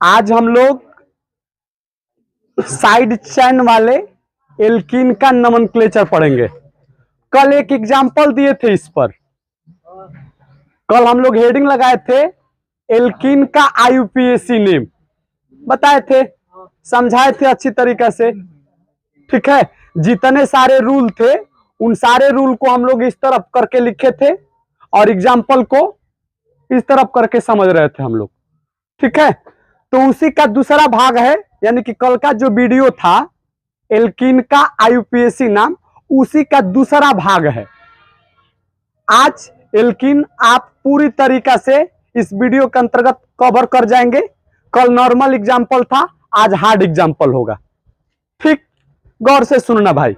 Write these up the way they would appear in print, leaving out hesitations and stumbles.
आज हम लोग साइड चेन वाले एल्कीन का नोमेनक्लेचर पढ़ेंगे। कल एक एग्जाम्पल दिए थे इस पर। कल हम लोग हेडिंग लगाए थे एल्कीन का आईयूपीएसी नेम, बताए थे, समझाए थे अच्छी तरीके से। ठीक है, जितने सारे रूल थे उन सारे रूल को हम लोग इस तरफ करके लिखे थे और एग्जाम्पल को इस तरफ करके समझ रहे थे हम लोग। ठीक है, तो उसी का दूसरा भाग है, यानी कि कल का जो वीडियो था एल्कीन का आईयूपीएसी नाम, उसी का दूसरा भाग है। आज एल्कीन आप पूरी तरीका से इस वीडियो के अंतर्गत कवर कर जाएंगे। कल नॉर्मल एग्जाम्पल था, आज हार्ड एग्जाम्पल होगा। ठीक, गौर से सुनना भाई।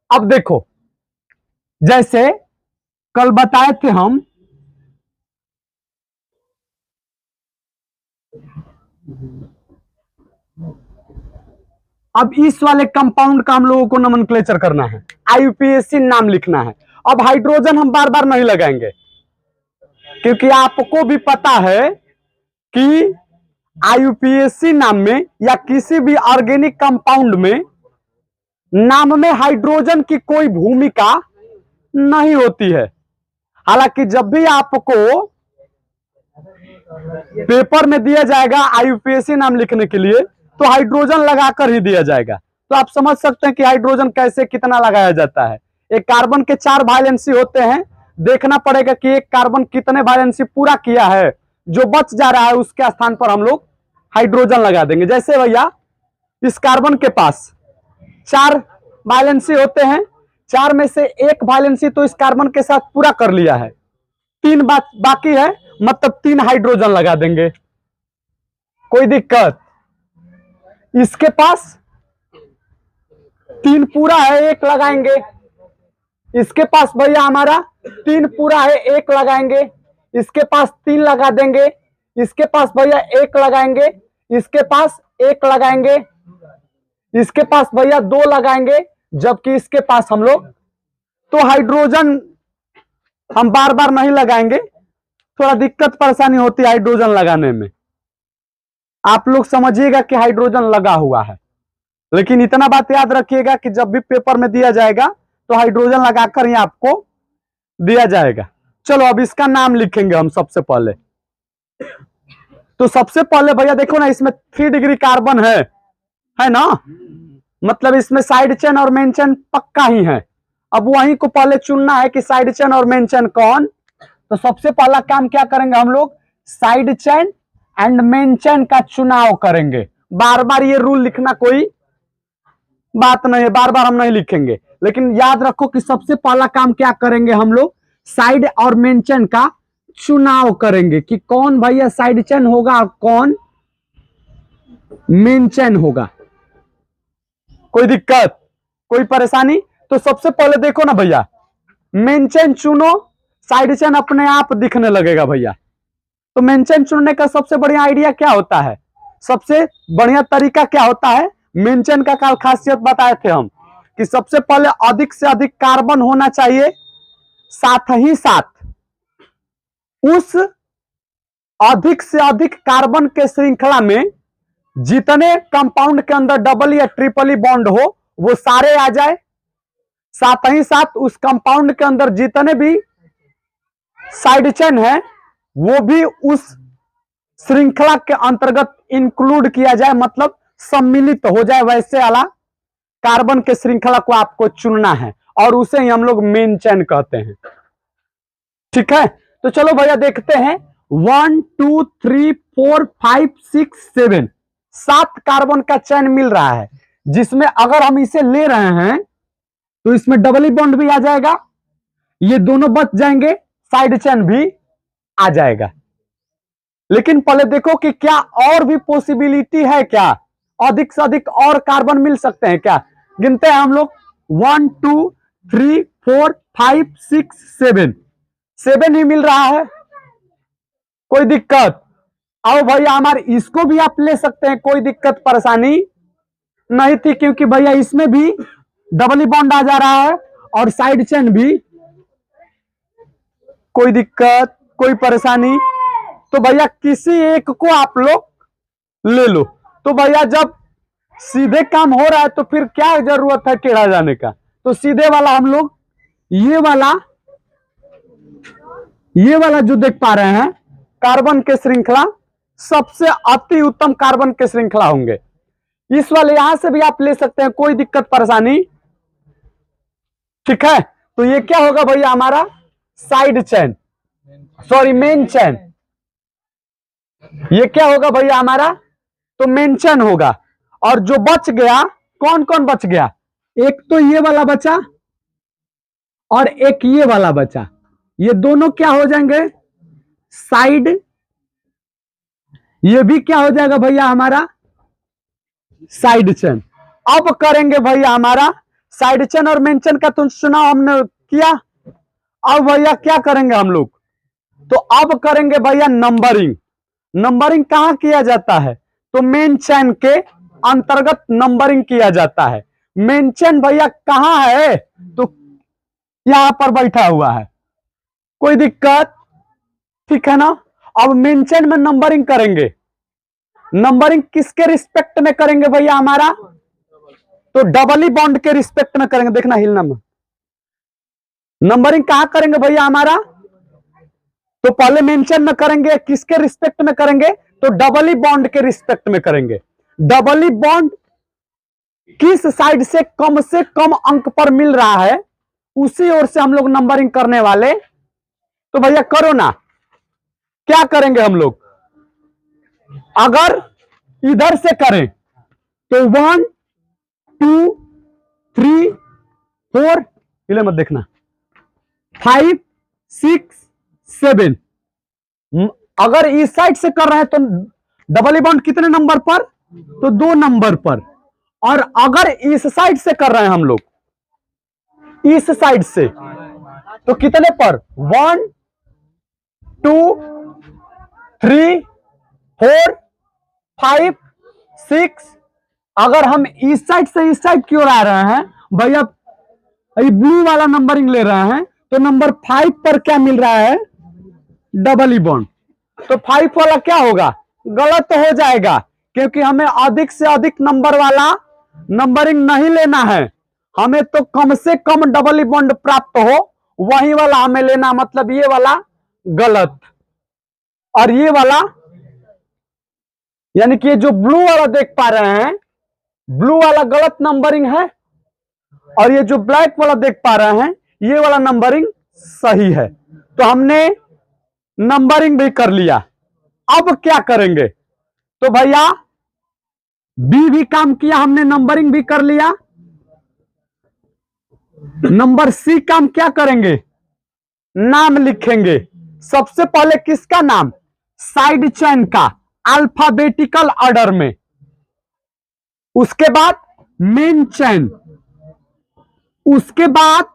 अब देखो, जैसे कल बताए थे हम अब इस वाले कंपाउंड का हम लोगों को नोमेनक्लेचर करना है, आईयूपीएसी नाम लिखना है। अब हाइड्रोजन हम बार बार नहीं लगाएंगे, क्योंकि आपको भी पता है कि आईयूपीएसी नाम में या किसी भी ऑर्गेनिक कंपाउंड में नाम में हाइड्रोजन की कोई भूमिका नहीं होती है। हालांकि जब भी आपको पेपर में दिया जाएगा आईयूपीएसी नाम लिखने के लिए तो हाइड्रोजन लगाकर ही दिया जाएगा। तो आप समझ सकते हैं कि हाइड्रोजन कैसे कितना लगाया जाता है। एक कार्बन के 4 वैलेंसी होते हैं, देखना पड़ेगा कि एक कार्बन कितने वैलेंसी पूरा किया है, जो बच जा रहा है उसके स्थान पर हम लोग हाइड्रोजन लगा देंगे। जैसे भैया इस कार्बन के पास 4 वैलेंसी होते हैं, 4 में से एक वैलेंसी तो इस कार्बन के साथ पूरा कर लिया है, 3 बाकी है, मतलब 3 हाइड्रोजन लगा देंगे, कोई दिक्कत। इसके पास 3 पूरा है, 1 लगाएंगे। इसके पास भैया हमारा 3 पूरा है, 1 लगाएंगे। इसके पास 3 लगा देंगे। इसके पास भैया 1 लगाएंगे। इसके पास 1 लगाएंगे। इसके पास भैया 2 लगाएंगे, जबकि इसके पास हम लोग तो हाइड्रोजन हम बार बार नहीं लगाएंगे, थोड़ा दिक्कत परेशानी होती है हाइड्रोजन लगाने में। आप लोग समझिएगा कि हाइड्रोजन लगा हुआ है, लेकिन इतना बात याद रखिएगा कि जब भी पेपर में दिया जाएगा तो हाइड्रोजन लगाकर ही आपको दिया जाएगा। चलो अब इसका नाम लिखेंगे हम सबसे पहले। तो सबसे पहले भैया देखो ना, इसमें 3 डिग्री कार्बन है ना, मतलब इसमें साइड चेन और मेन चेन पक्का ही है। अब वहीं को पहले चुनना है कि साइड चेन और मेन चेन कौन। तो सबसे पहला काम क्या करेंगे हम लोग, side chain and main chain का चुनाव करेंगे। बार बार ये रूल लिखना कोई बात नहीं है, बार बार हम नहीं लिखेंगे, लेकिन याद रखो कि सबसे पहला काम क्या करेंगे हम लोग, साइड और मेन चेन का चुनाव करेंगे कि कौन भैया साइड चेन होगा और कौन मेन चेन होगा। कोई दिक्कत, कोई परेशानी? तो सबसे पहले देखो ना भैया, मेन चेन चुनो, साइड चेन अपने आप दिखने लगेगा भैया। तो मेन चेन चुनने का सबसे बढ़िया आइडिया क्या होता है, सबसे बढ़िया तरीका क्या होता है, मेन चेन का कल खासियत बताए थे हम कि सबसे पहले अधिक से अधिक कार्बन होना चाहिए, साथ ही साथ उस अधिक से अधिक कार्बन के श्रृंखला में जितने कंपाउंड के अंदर डबल या ट्रिपल बॉन्ड हो वो सारे आ जाए। साथ ही साथ उस कंपाउंड के अंदर जितने भी साइड चेन है वो भी उस श्रृंखला के अंतर्गत इंक्लूड किया जाए, मतलब सम्मिलित हो जाए। वैसे वाला कार्बन के श्रृंखला को आपको चुनना है और उसे ही हम लोग मेन चेन कहते हैं। ठीक है, तो चलो भैया देखते हैं। 1 2 3 4 5 6 7 7 कार्बन का चेन मिल रहा है, जिसमें अगर हम इसे ले रहे हैं तो इसमें डबल बॉन्ड भी आ जाएगा, ये दोनों बच जाएंगे, साइड चेन भी आ जाएगा। लेकिन पहले देखो कि क्या और भी पॉसिबिलिटी है, क्या अधिक से अधिक और कार्बन मिल सकते हैं क्या। गिनते हैं हम लोग, 1 2 3 4 5 6 7 7 ही मिल रहा है, कोई दिक्कत? आओ भैया हमारे इसको भी आप ले सकते हैं, कोई दिक्कत परेशानी नहीं थी, क्योंकि भैया इसमें भी डबल बॉन्ड आ जा रहा है और साइड चेन भी, कोई दिक्कत कोई परेशानी? तो भैया किसी एक को आप लोग ले लो। तो भैया जब सीधे काम हो रहा है तो फिर क्या जरूरत है टेढ़ा जाने का। तो सीधे वाला हम लोग ये वाला जो देख पा रहे हैं कार्बन के श्रृंखला सबसे अति उत्तम कार्बन के श्रृंखला होंगे। इस वाले यहां से भी आप ले सकते हैं, कोई दिक्कत परेशानी, ठीक है। तो ये क्या होगा भैया हमारा side chain, sorry main chain. ये क्या होगा भैया हमारा, तो मेन चेन होगा। और जो बच गया, कौन कौन बच गया, एक तो ये वाला बचा और एक ये वाला बचा। ये दोनों क्या हो जाएंगे साइड, ये भी क्या हो जाएगा भैया हमारा साइड चेन। अब करेंगे भैया हमारा साइड चेन और मेन चेन का तो चुनाव हमने किया। अब भैया क्या करेंगे हम लोग, तो अब करेंगे भैया नंबरिंग। नंबरिंग कहां किया जाता है, तो मेन चेन के अंतर्गत नंबरिंग किया जाता है। मेन चेन भैया कहां है, तो यहां पर बैठा हुआ है, कोई दिक्कत, ठीक है ना। अब मेन चेन में नंबरिंग करेंगे। नंबरिंग किसके रिस्पेक्ट में करेंगे भैया हमारा, तो डबली बॉन्ड के रिस्पेक्ट में करेंगे। देखना हिलना में, नंबरिंग कहां करेंगे भैया हमारा, तो पहले मेंशन में करेंगे, किसके रिस्पेक्ट में करेंगे, तो डबली बॉन्ड के रिस्पेक्ट में करेंगे। डबली बॉन्ड किस साइड से कम अंक पर मिल रहा है उसी ओर से हम लोग नंबरिंग करने वाले। तो भैया करो ना, क्या करेंगे हम लोग, अगर इधर से करें तो 1 2 3 4, हिले मत देखना, 5 6 7। अगर इस साइड से कर रहे हैं तो डबल बॉन्ड कितने नंबर पर, तो 2 नंबर पर। और अगर इस साइड से कर रहे हैं हम लोग, इस साइड से, तो कितने पर, 1 2 3 4 5 6। अगर हम इस साइड से इस साइड की ओर आ रहे हैं भैया, ब्लू वाला नंबरिंग ले रहे हैं, तो नंबर 5 पर क्या मिल रहा है, डबल बॉन्ड। तो 5 वाला क्या होगा, गलत हो जाएगा, क्योंकि हमें अधिक से अधिक नंबर वाला नंबरिंग नहीं लेना है। हमें तो कम से कम डबल बॉन्ड प्राप्त हो वही वाला हमें लेना, मतलब ये वाला गलत और ये वाला, यानी कि जो ब्लू वाला देख पा रहे हैं, ब्लू वाला गलत नंबरिंग है, और ये जो ब्लैक वाला देख पा रहे हैं ये वाला नंबरिंग सही है। तो हमने नंबरिंग भी कर लिया। अब क्या करेंगे, तो भैया बी भी काम किया हमने, नंबरिंग भी कर लिया। नंबर सी काम क्या करेंगे, नाम लिखेंगे। सबसे पहले किसका नाम, साइड चेन का, अल्फाबेटिकल ऑर्डर में। उसके बाद मेन चेन, उसके बाद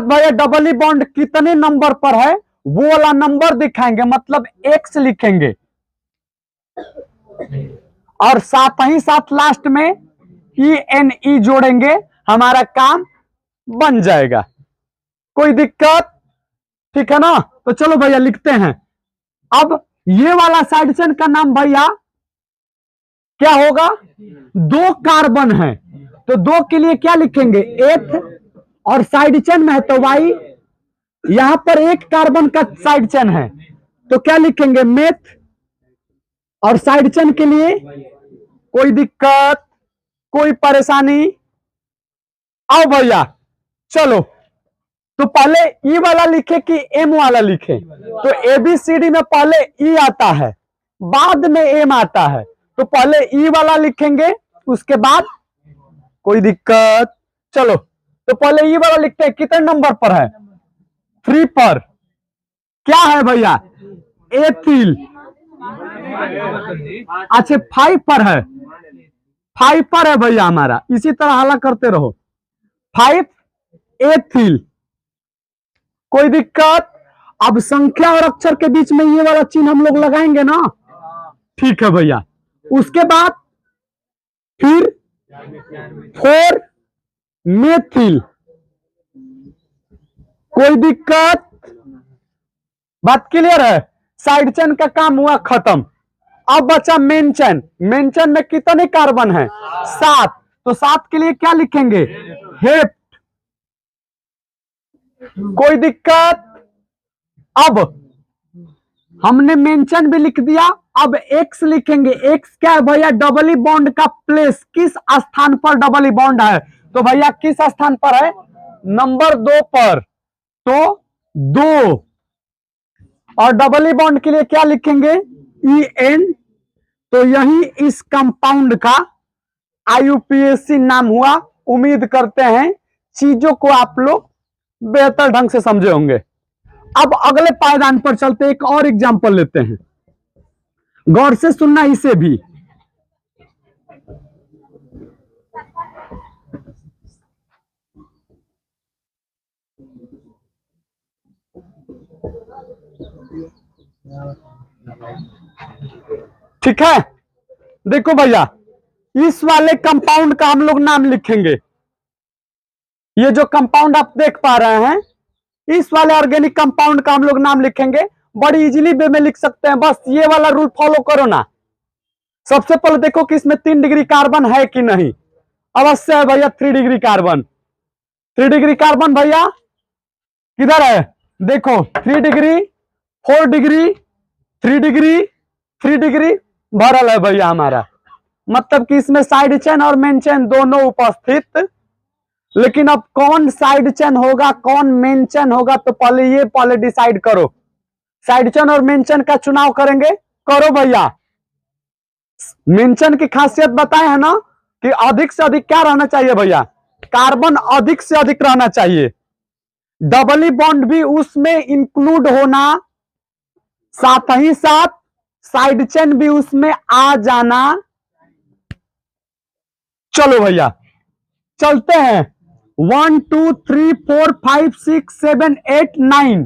भैया डबल बॉन्ड कितने नंबर पर है वो वाला नंबर दिखाएंगे, मतलब एक्स लिखेंगे। और साथ ही साथ लास्ट में ENE जोड़ेंगे, हमारा काम बन जाएगा, कोई दिक्कत, ठीक है ना। तो चलो भैया लिखते हैं। अब ये वाला साइड चेन का नाम भैया क्या होगा, 2 कार्बन है तो 2 के लिए क्या लिखेंगे, एथ, और साइड चेन में है तो वाई। यहां पर 1 कार्बन का साइड चेन है तो क्या लिखेंगे, मेथ। और साइड चेन के लिए कोई दिक्कत, कोई परेशानी, आओ भैया चलो। तो पहले ई वाला लिखे कि एम वाला लिखे, तो ABCD में पहले ई आता है बाद में एम आता है, तो पहले ई वाला लिखेंगे उसके बाद, कोई दिक्कत, चलो। तो पहले ई वाला लिखते हैं, कितने नंबर पर है, 3 पर। क्या है भैया, एथिल। अच्छा 5 पर है, 5 पर है भैया हमारा, इसी तरह हाला करते रहो, 5 एथिल, कोई दिक्कत। अब संख्या और अक्षर के बीच में ये वाला चिन्ह हम लोग लगाएंगे ना, ठीक है भैया। उसके बाद फिर 4 मेथिल, कोई दिक्कत, बात क्लियर है? साइड चेन का काम हुआ खत्म। अब बचा मेन चेन। मेन चेन में कितने कार्बन है? 7। तो 7 के लिए क्या लिखेंगे? हेप्ट। कोई दिक्कत? अब हमने मेंशन भी लिख दिया। अब एक्स लिखेंगे। एक्स क्या है भैया? डबली बॉन्ड का प्लेस। किस स्थान पर डबली बॉन्ड है? तो भैया किस स्थान पर है? नंबर 2 पर। तो 2। और डबली बॉन्ड के लिए क्या लिखेंगे? EN। तो यही इस कंपाउंड का IUPAC नाम हुआ। उम्मीद करते हैं चीजों को आप लोग बेहतर ढंग से समझे होंगे। अब अगले पायदान पर चलते, एक और एग्जांपल लेते हैं। गौर से सुनना इसे भी। ठीक है, देखो भैया, इस वाले कंपाउंड का हम लोग नाम लिखेंगे। ये जो कंपाउंड आप देख पा रहे हैं, इस वाले ऑर्गेनिक कंपाउंड का हम लोग नाम लिखेंगे। बड़ी इजीली वे में लिख सकते हैं। बस ये वाला रूल फॉलो करो ना। सबसे पहले देखो कि इसमें 3 डिग्री कार्बन है कि नहीं। अवश्य है भैया, 3 डिग्री कार्बन। 3 डिग्री कार्बन भैया किधर है? देखो 3 डिग्री, 4 डिग्री, 3 डिग्री, 3 डिग्री भरल है भैया हमारा। मतलब कि इसमें साइड चेन और मेन चेन दोनों उपस्थित। लेकिन अब कौन साइड चेन होगा, कौन मेन चेन होगा, तो पहले डिसाइड करो। साइड चेन और मेन चेन का चुनाव करेंगे। करो भैया। मेन चेन की खासियत बताए है ना कि अधिक से अधिक क्या रहना चाहिए भैया? कार्बन अधिक से अधिक रहना चाहिए। डबली बॉन्ड भी उसमें इंक्लूड होना, साथ ही साथ साइड चेन भी उसमें आ जाना। चलो भैया चलते हैं। 1 2 3 4 5 6 7 8 9।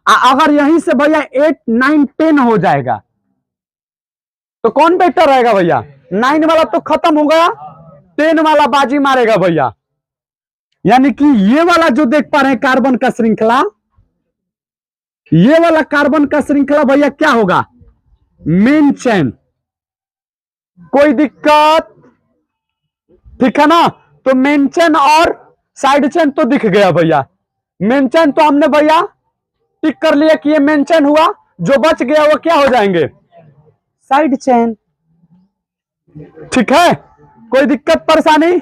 अगर यहीं से भैया 8 9 10 हो जाएगा तो कौन बेहतर रहेगा भैया? 9 वाला तो खत्म हो गया, 10 वाला बाजी मारेगा भैया। यानी कि ये वाला जो देख पा रहे हैं कार्बन का श्रृंखला, ये वाला कार्बन का श्रृंखला भैया क्या होगा? Main chain. कोई दिक्कत? ठीक है ना? तो मेन चेन और साइड चेन तो दिख गया भैया। मेन चेन तो हमने भैया टिक कर लिया कि ये मेन चेन हुआ। जो बच गया वो क्या हो जाएंगे? Side chain. ठीक है, कोई दिक्कत परेशानी?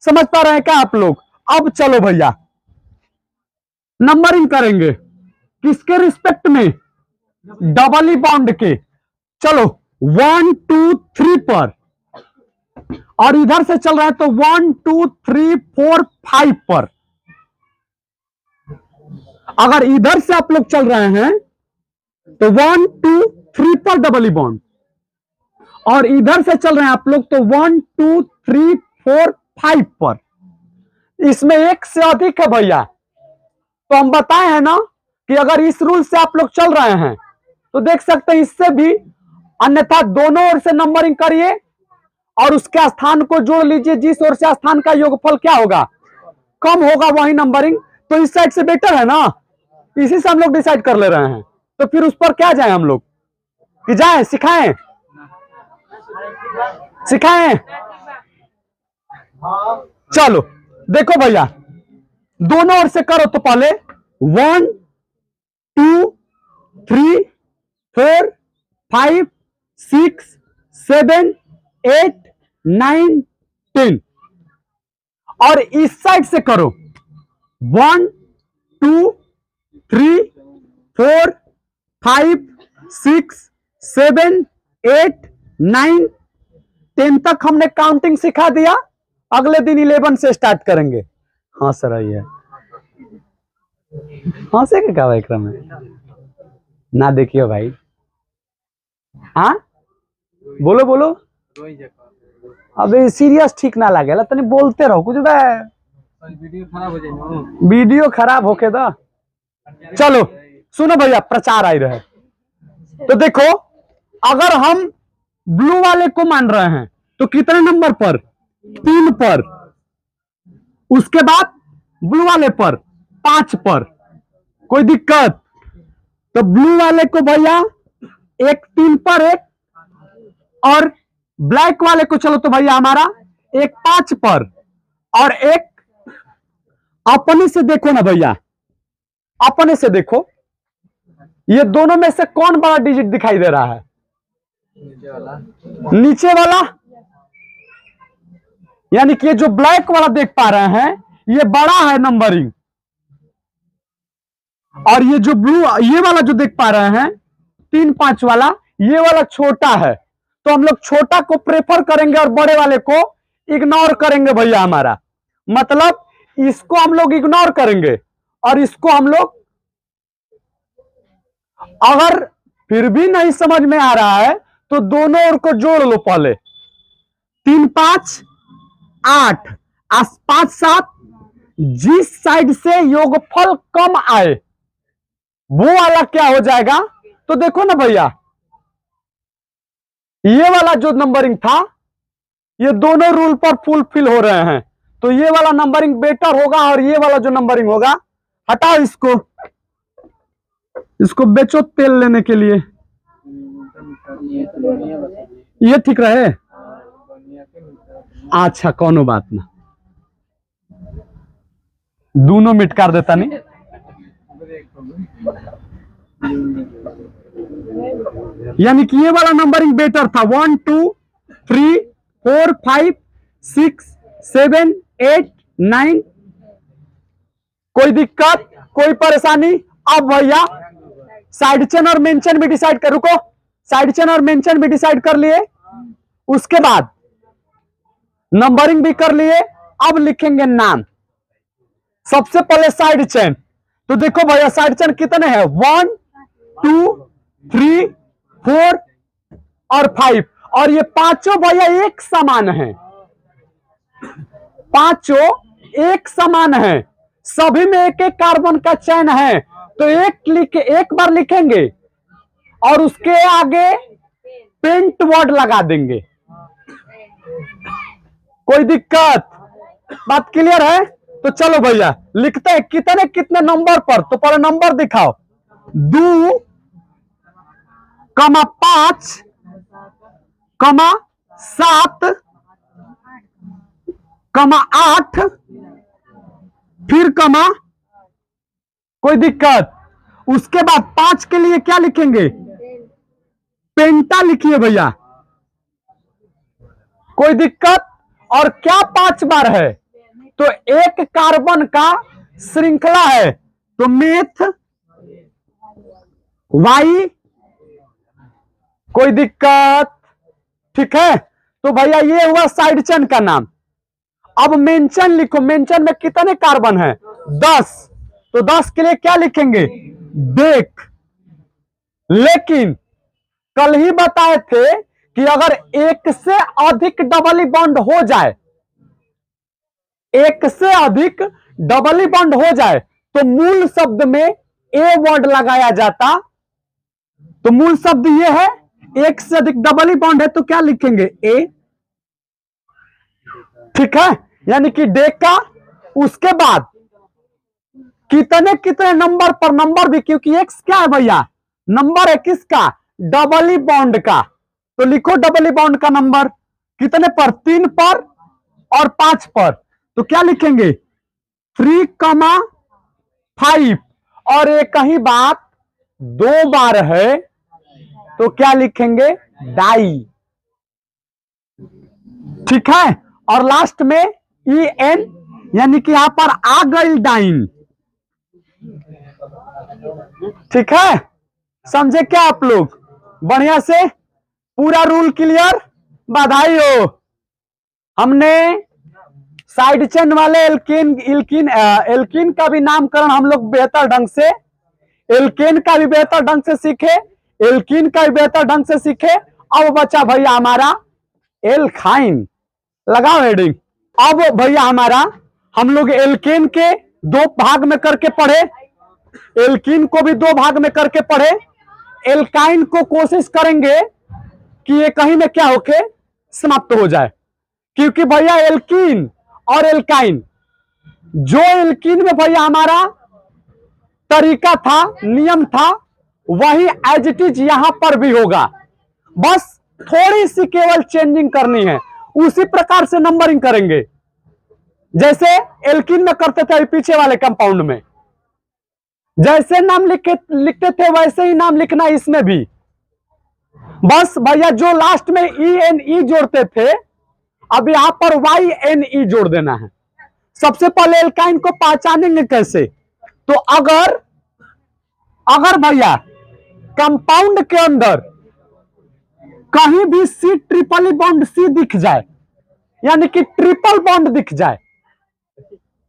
समझ पा रहे हैं क्या आप लोग? अब चलो भैया नंबरिंग करेंगे। किसके रिस्पेक्ट में? डबली बॉन्ड के। चलो 1 2 3 पर, और इधर से चल रहा है तो 1 2 3 4 5 पर। अगर इधर से आप लोग चल रहे हैं तो 1 2 3 पर डबली बॉन्ड, और इधर से चल रहे हैं आप लोग तो 1 2 3 4 5 पर। इसमें एक से अधिक है भैया। तो हम बताए हैं ना कि अगर इस रूल से आप लोग चल रहे हैं तो देख सकते हैं इससे भी, अन्यथा दोनों ओर से नंबरिंग करिए और उसके स्थान को जोड़ लीजिए। जिस ओर से स्थान का योगफल क्या होगा? कम होगा, वही नंबरिंग। तो इस साइड से बेटर है ना, इसी से हम लोग डिसाइड कर ले रहे हैं। तो फिर उस पर क्या जाए हम लोग? कि जाए सिखाएं? सिखाएं? चलो देखो भैया, दोनों ओर से करो। तो पहले 1 2 3 4 5 6 7 8 9 10, और इस साइड से करो 1 2 3 4 5 6 7 8 9 10 तक हमने काउंटिंग सिखा दिया। अगले दिन 11 से स्टार्ट करेंगे। हाँ सर आई है। हाँ से क्या कार्यक्रम है ना, देखियो भाई। हाँ बोलो बोलो। अबे सीरियस ठीक ना लगे तनी बोलते रहो कुछ बे। वीडियो खराब होके दा। चलो सुनो भैया, प्रचार आई रहे। तो देखो, अगर हम ब्लू वाले को मान रहे हैं तो कितने नंबर पर? 3 पर। उसके बाद ब्लू वाले पर 5 पर। कोई दिक्कत? तो ब्लू वाले को भैया एक 3 पर 1, और ब्लैक वाले को चलो तो भैया हमारा एक 5 पर, और एक अपने से देखो ना भैया, अपने से देखो ये दोनों में से कौन बड़ा डिजिट दिखाई दे रहा है? नीचे वाला, यानी कि ये जो ब्लैक वाला देख पा रहे हैं ये बड़ा है नंबरिंग, और ये जो ब्लू ये वाला जो देख पा रहे हैं 3 5 वाला, ये वाला छोटा है। तो हम लोग छोटा को प्रेफर करेंगे और बड़े वाले को इग्नोर करेंगे भैया हमारा, मतलब इसको हम लोग इग्नोर करेंगे और इसको हम लोग, अगर फिर भी नहीं समझ में आ रहा है तो दोनों ओर को जोड़ लो पहले। 3 5 8, 5 7, जिस साइड से योगफल कम आए वो वाला क्या हो जाएगा? तो देखो ना भैया, ये वाला जो नंबरिंग था ये दोनों रूल पर फुलफिल हो रहे हैं, तो ये वाला नंबरिंग बेटर होगा, और ये वाला जो नंबरिंग होगा, हटाओ इसको, इसको बेचो तेल लेने के लिए, ये ठीक रहे। अच्छा कोनो बात ना, दोनों मिट कर देता नहीं। यानी कि ये वाला नंबरिंग बेटर था, 1 2 3 4 5 6 7 8 9। कोई दिक्कत, कोई परेशानी? अब भैया साइड चेन और मेन चेन भी डिसाइड कर, रुको, साइड चेन और मेन चेन भी डिसाइड कर लिए, उसके बाद नंबरिंग भी कर लिए। अब लिखेंगे नाम। सबसे पहले साइड चेन, तो देखो भैया साइड चेन कितने हैं? 1 2 3 4 और 5, और ये पांचों भैया एक समान है, पांचों एक समान है, सभी में एक एक कार्बन का चैन है, तो एक बार लिखेंगे और उसके आगे पेंट वर्ड लगा देंगे। कोई दिक्कत? बात क्लियर है? तो चलो भैया लिखते हैं कितने कितने नंबर पर, तो पहले नंबर दिखाओ। 2 कमा 5 कमा 7 कमा 8, फिर कमा, कोई दिक्कत? उसके बाद 5 के लिए क्या लिखेंगे? पेंटा लिखिए भैया, कोई दिक्कत? और क्या 5 बार है? तो एक कार्बन का श्रृंखला है, तो मेथ वाई, कोई दिक्कत? ठीक है, तो भैया ये हुआ साइड चेन का नाम। अब मेंशन लिखो, मेंशन में कितने कार्बन है? 10, तो 10 के लिए क्या लिखेंगे? देख। लेकिन कल ही बताए थे कि अगर एक से अधिक डबल बॉन्ड हो जाए, एक से अधिक डबल बॉन्ड हो जाए तो मूल शब्द में ए वर्ड लगाया जाता। तो मूल शब्द ये है, एक से अधिक डबल बॉन्ड है तो क्या लिखेंगे? ए। ठीक है, यानी कि डेका। उसके बाद कितने कितने नंबर पर, नंबर भी, क्योंकि एक्स क्या है भैया? नंबर है किसका? डबल बॉन्ड का। तो लिखो डबल बॉन्ड का नंबर कितने पर? 3 पर और 5 पर। तो क्या लिखेंगे? 3,5। और एक ही बात 2 बार है तो क्या लिखेंगे? डाई। ठीक है, और लास्ट में ई एन, यानी कि यहां पर आ गई डाइन। ठीक है, समझे क्या आप लोग? बढ़िया से पूरा रूल क्लियर? बधाई हो। हमने साइड चेन वाले एल्कीन का भी नामकरण हम लोग बेहतर ढंग से, एल्केन का भी बेहतर ढंग से सीखे, एल्कीन का भी बेहतर ढंग से सीखे। अब बचा भैया हमारा एल्काइन। लगाओ हेडिंग। अब भैया हमारा हम लोग एल्केन के 2 भाग में करके पढ़े, एल्कीन को भी 2 भाग में करके पढ़े। एल्काइन को कोशिश करेंगे कि ये कहीं में क्या होके समाप्त हो जाए, क्योंकि भैया एल्कीन और एल्काइन, जो एल्कीन में भैया हमारा तरीका था, नियम था, वही एज इट इज यहां पर भी होगा, बस थोड़ी सी केवल चेंजिंग करनी है। उसी प्रकार से नंबरिंग करेंगे जैसे एल्किन में करते थे पीछे वाले कंपाउंड में, जैसे नाम लिखते थे वैसे ही नाम लिखना इसमें भी। बस भैया जो लास्ट में ENE जोड़ते थे अब यहां पर YNE जोड़ देना है। सबसे पहले एल्काइन को पहचानेंगे कैसे, तो अगर भैया कंपाउंड के अंदर कहीं भी C ट्रिपल बॉन्ड C दिख जाए, यानी कि ट्रिपल बॉन्ड दिख जाए,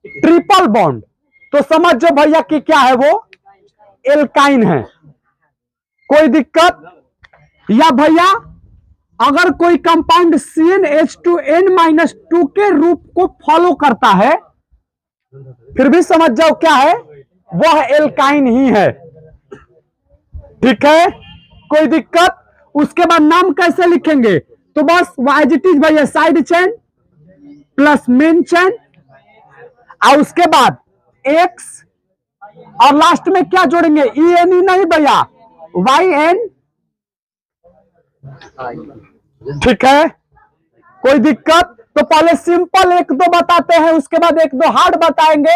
ट्रिपल बॉन्ड, तो समझ जाओ भैया कि क्या है, वो एल्काइन है। कोई दिक्कत? या भैया अगर कोई कंपाउंड CnH2n-2 के रूप को फॉलो करता है, फिर भी समझ जाओ क्या है, वह एल्काइन ही है। ठीक है, कोई दिक्कत? उसके बाद नाम कैसे लिखेंगे, तो बस एज इट इज भैया side chain plus main chain, और उसके बाद X, और लास्ट में क्या जोड़ेंगे, ENE नहीं भैया, YN। ठीक है, कोई दिक्कत? तो पहले सिंपल एक दो बताते हैं, उसके बाद एक दो हार्ड बताएंगे,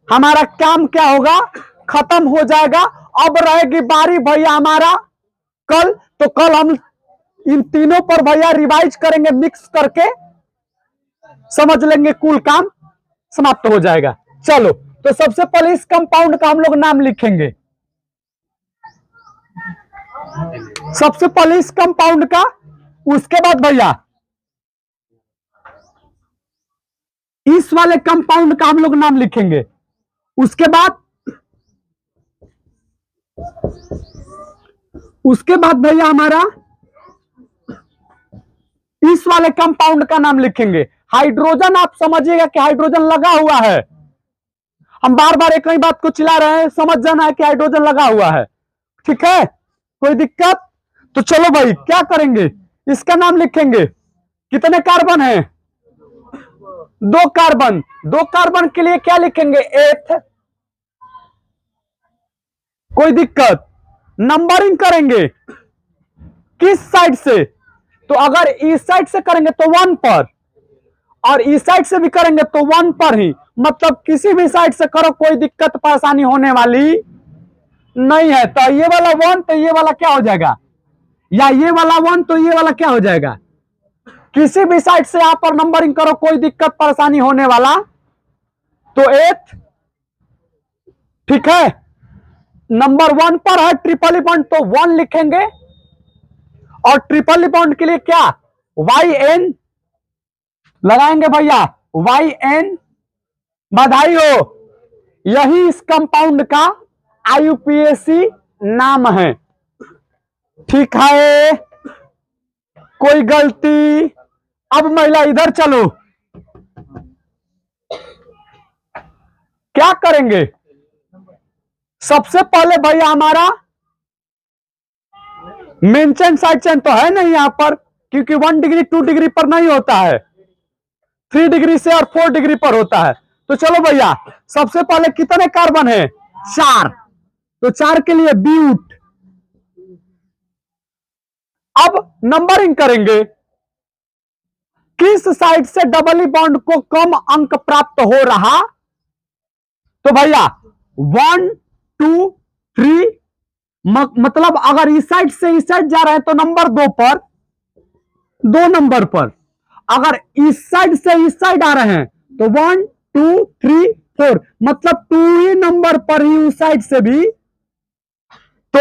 हमारा काम क्या होगा, खत्म हो जाएगा। अब रहेगी बारी भैया हमारा कल, तो कल हम इन तीनों पर भैया रिवाइज करेंगे, मिक्स करके समझ लेंगे, कुल काम समाप्त हो जाएगा। चलो, तो सबसे पहले इस कंपाउंड का हम लोग नाम लिखेंगे, सबसे पहले इस कंपाउंड का, उसके बाद भैया इस वाले कंपाउंड का हम लोग नाम लिखेंगे, उसके बाद भैया हमारा इस वाले कंपाउंड का नाम लिखेंगे। हाइड्रोजन आप समझिएगा कि हाइड्रोजन लगा हुआ है, हम बार बार एक ही बात को चिल्ला रहे हैं, समझ जाना है कि हाइड्रोजन लगा हुआ है। ठीक है, कोई दिक्कत? तो चलो भाई क्या करेंगे, इसका नाम लिखेंगे। कितने कार्बन है, 2 कार्बन, 2 कार्बन के लिए क्या लिखेंगे, एथ। कोई दिक्कत? नंबरिंग करेंगे किस साइड से, तो अगर इस साइड से करेंगे तो 1 पर, और इस साइड से भी करेंगे तो 1 पर ही, मतलब किसी भी साइड से करो कोई दिक्कत परेशानी होने वाली नहीं है। तो ये वाला 1 तो ये वाला क्या हो जाएगा, या ये वाला 1 तो ये वाला क्या हो जाएगा, किसी भी साइड से यहां पर नंबरिंग करो कोई दिक्कत परेशानी होने वाला तो 8। ठीक है, नंबर 1 पर है ट्रिपल बॉन्ड तो 1 लिखेंगे, और ट्रिपल बॉन्ड के लिए क्या, YN लगाएंगे भैया, YN। बधाई हो, यही इस कंपाउंड का IUPAC नाम है। ठीक है, कोई गलती? अब महिला इधर चलो, क्या करेंगे, सबसे पहले भैया हमारा मेन चेन साइड चेन तो है नहीं यहां पर, क्योंकि 1 डिग्री 2 डिग्री पर नहीं होता है, 3 डिग्री से और 4 डिग्री पर होता है। तो चलो भैया सबसे पहले कितने कार्बन है, 4, तो 4 के लिए ब्यूट। अब नंबरिंग करेंगे, किस साइड से डबल बॉन्ड को कम अंक प्राप्त हो रहा, तो भैया 1 2 3, मतलब अगर इस साइड से इस साइड जा रहे हैं तो नंबर 2 पर, 2 नंबर पर, अगर इस साइड से इस साइड आ रहे हैं तो 1 2 3 4, मतलब 2 ही नंबर पर ही उस साइड से भी। तो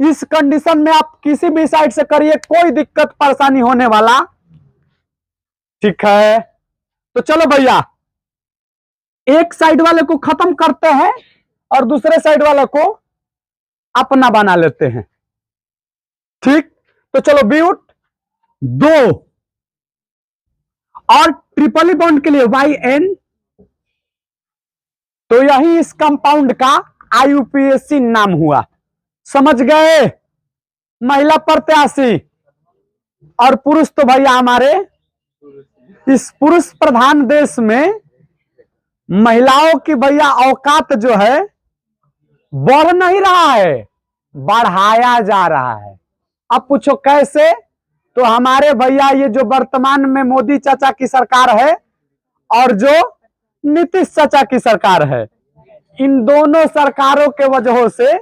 इस कंडीशन में आप किसी भी साइड से करिए, कोई दिक्कत परेशानी होने वाला। ठीक है, तो चलो भैया एक साइड वाले को खत्म करते हैं और दूसरे साइड वाले को अपना बना लेते हैं। ठीक, तो चलो ब्यूट 2, और ट्रिपल बॉन्ड के लिए YN, तो यही इस कंपाउंड का IUPAC नाम हुआ। समझ गए महिला प्रत्याशी? और पुरुष तो भैया हमारे इस पुरुष प्रधान देश में महिलाओं की भैया औकात जो है बढ़ नहीं रहा है, बढ़ाया जा रहा है। अब पूछो कैसे? तो हमारे भैया ये जो वर्तमान में मोदी चाचा की सरकार है और जो नीतीश चाचा की सरकार है, इन दोनों सरकारों के वजहों से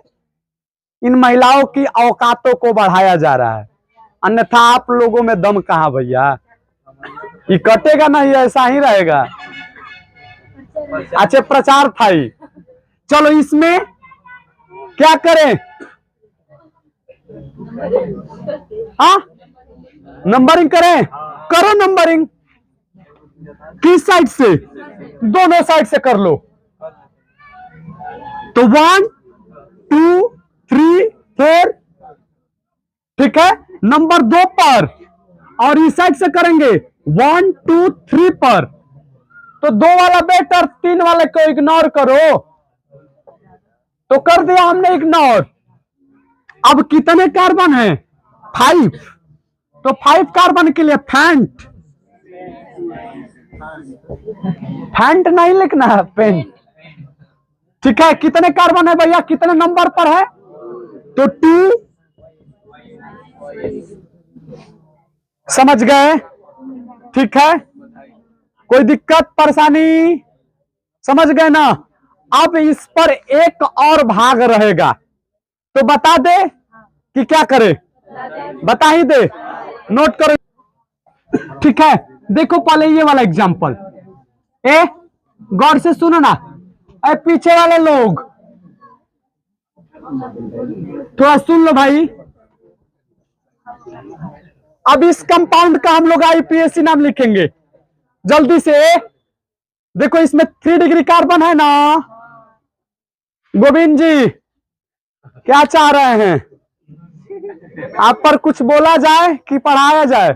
इन महिलाओं की औकातों को बढ़ाया जा रहा है। अन्यथा आप लोगों में दम कहां भैया, ये कटेगा नहीं, ऐसा ही रहेगा। अच्छा प्रचार था ही, चलो इसमें क्या करें? हाँ नंबरिंग करें, करो नंबरिंग। किस साइड से? दोनों साइड से कर लो। तो 1 2 3 4, ठीक है। नंबर 2 पर और इस साइड से करेंगे 1 2 3 पर। तो 2 वाला बेटर, 3 वाले को इग्नोर करो। तो कर दिया हमने इग्नोर। अब कितने कार्बन है? 5। तो 5 कार्बन के लिए फेंट, फेंट नहीं लिखना है, पेंट, ठीक है। कितने कार्बन है भैया, कितने नंबर पर है? तो 2। समझ गए? ठीक है, कोई दिक्कत परेशानी? समझ गए ना? अब इस पर एक और भाग रहेगा, तो बता दे कि क्या करे? बता ही दे, नोट करो, ठीक है। देखो पहले ये वाला एग्जांपल, गौर से सुनो ना, पीछे वाले लोग थोड़ा सुन लो भाई। अब इस कंपाउंड का हम लोग आईपीएसी नाम लिखेंगे जल्दी से। देखो इसमें 3 डिग्री कार्बन है ना। गोविंद जी क्या चाह रहे हैं? आप पर कुछ बोला जाए कि पढ़ाया जाए?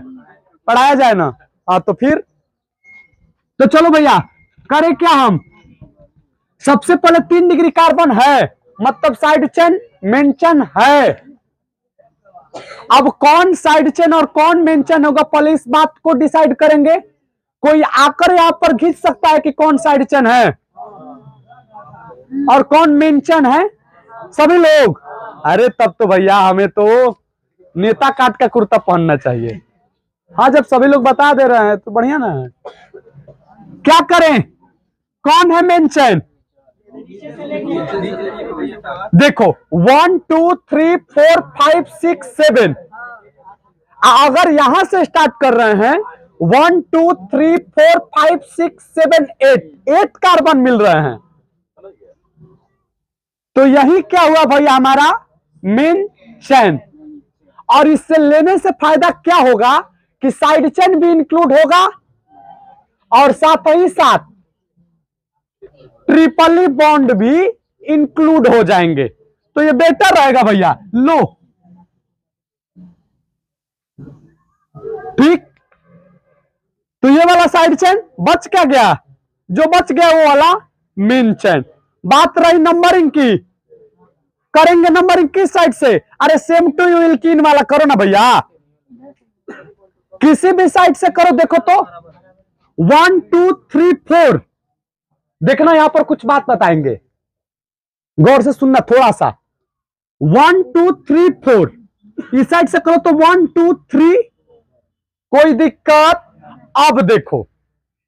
पढ़ाया जाए ना। हाँ तो फिर तो चलो भैया करें क्या हम? सबसे पहले 3 डिग्री कार्बन है, मतलब साइड चेन मेंशन है। अब कौन साइड चेन और कौन मेंशन होगा, पहले इस बात को डिसाइड करेंगे। कोई आकर यहां पर खींच सकता है कि कौन साइड चेन है और कौन मेंशन है? सभी लोग? अरे तब तो भैया हमें तो नेता काट का कुर्ता पहनना चाहिए। हाँ जब सभी लोग बता दे रहे हैं तो बढ़िया ना है। क्या करें, कौन है मेंशन? देखो 1 2 3 4 5 6 7। अगर यहां से स्टार्ट कर रहे हैं 1 2 3 4 5 6 7 8 कार्बन मिल रहे हैं। तो यही क्या हुआ भैया हमारा मेन चेन। और इससे लेने से फायदा क्या होगा कि साइड चेन भी इंक्लूड होगा और साथ ही साथ ट्रिपली बॉन्ड भी इंक्लूड हो जाएंगे। तो ये बेटर रहेगा भैया। लो ठीक, तो ये वाला साइड चेन बच क्या गया? जो बच गया वो वाला मेन चेन। बात रही नंबरिंग की, करेंगे नंबरिंग किस साइड से? अरे सेम टू यू एल्कीन वाला करो ना भैया, किसी भी साइड से करो। देखो तो 1 2 3 4। देखना यहां पर कुछ बात बताएंगे, गौर से सुनना थोड़ा सा। 1 2 3 4 इस साइड से करो तो 1 2 3, कोई दिक्कत? अब देखो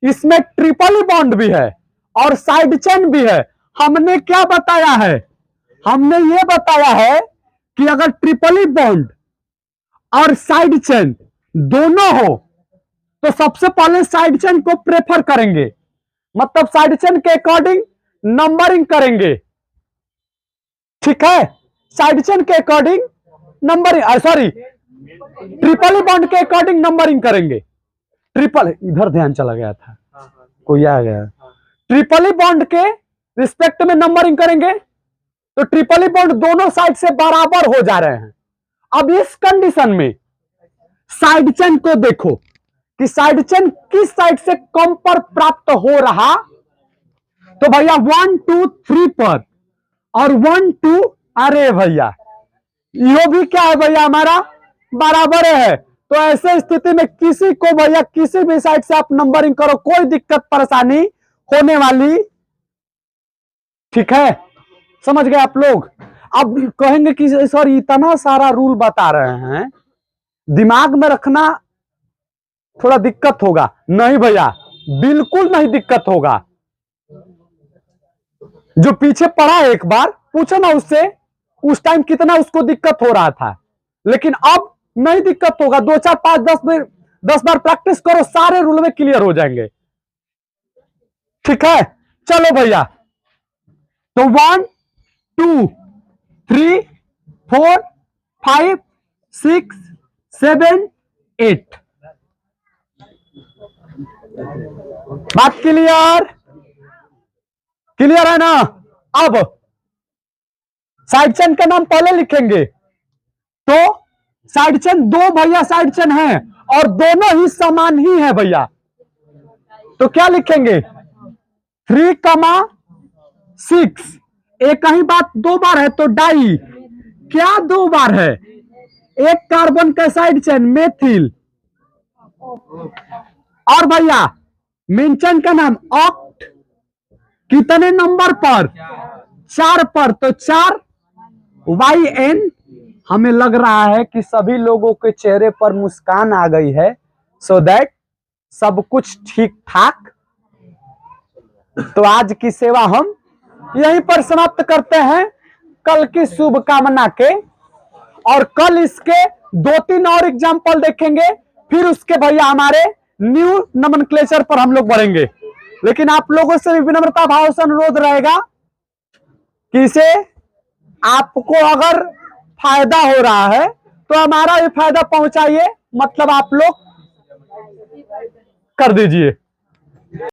इसमें ट्रिपल बॉन्ड भी है और साइड चेन भी है। हमने क्या बताया है? हमने ये बताया है कि अगर ट्रिपली बॉन्ड और साइड चेन दोनों हो तो सबसे पहले साइड चेन को प्रेफर करेंगे, मतलब साइड चेन के अकॉर्डिंग नंबरिंग करेंगे, ठीक है। साइड चेन के अकॉर्डिंग नंबरिंग, सॉरी ट्रिपली बॉन्ड के अकॉर्डिंग नंबरिंग करेंगे। ट्रिपल, इधर ध्यान चला गया था, कोई आ गया। ट्रिपली बॉन्ड के रिस्पेक्ट में नंबरिंग करेंगे तो ट्रिपली बॉन्ड दोनों साइड से बराबर हो जा रहे हैं। अब इस कंडीशन में साइड चेन को देखो कि साइड चेन किस साइड से कम पर प्राप्त हो रहा। तो भैया 1 2 3 पर और 1 2, अरे भैया ये भी क्या है भैया हमारा बराबर है। तो ऐसे स्थिति में किसी को भैया किसी भी साइड से आप नंबरिंग करो, कोई दिक्कत परेशानी होने वाली, ठीक है। समझ गए आप लोग? अब कहेंगे कि सर इतना सारा रूल बता रहे हैं, दिमाग में रखना थोड़ा दिक्कत होगा। नहीं भैया, बिल्कुल नहीं दिक्कत होगा। जो पीछे पढ़ा है एक बार पूछो ना उससे, उस टाइम कितना उसको दिक्कत हो रहा था, लेकिन अब नहीं दिक्कत होगा। 2 4 5 10 बार प्रैक्टिस करो, सारे रूल में क्लियर हो जाएंगे। ठीक है, चलो भैया। तो 1 2 3 4 5 6 7 8। बात क्लियर? क्लियर है ना? अब साइड चेन का नाम पहले लिखेंगे। तो साइड चेन 2 भैया साइड चेन है और दोनों ही समान ही है भैया। तो क्या लिखेंगे? 3,6। एक ही बात 2 बार है तो डाई। क्या 2 बार है? एक कार्बन का साइड चेन मेथिल, और भैया मेन चेन का नाम ऑक्ट। कितने नंबर पर? 4 पर। तो 4 YN। हमें लग रहा है कि सभी लोगों के चेहरे पर मुस्कान आ गई है, सो दैट सब कुछ ठीक ठाक। तो आज की सेवा हम यहीं पर समाप्त करते हैं, कल की शुभकामना के। और कल इसके 2-3 और एग्जाम्पल देखेंगे, फिर उसके भैया हमारे न्यू नोमेनक्लेचर पर हम लोग बढ़ेंगे। लेकिन आप लोगों से भी विनम्रता भाव से अनुरोध रहेगा कि इसे आपको अगर फायदा हो रहा है तो हमारा भी फायदा पहुंचाइए, मतलब आप लोग कर दीजिए।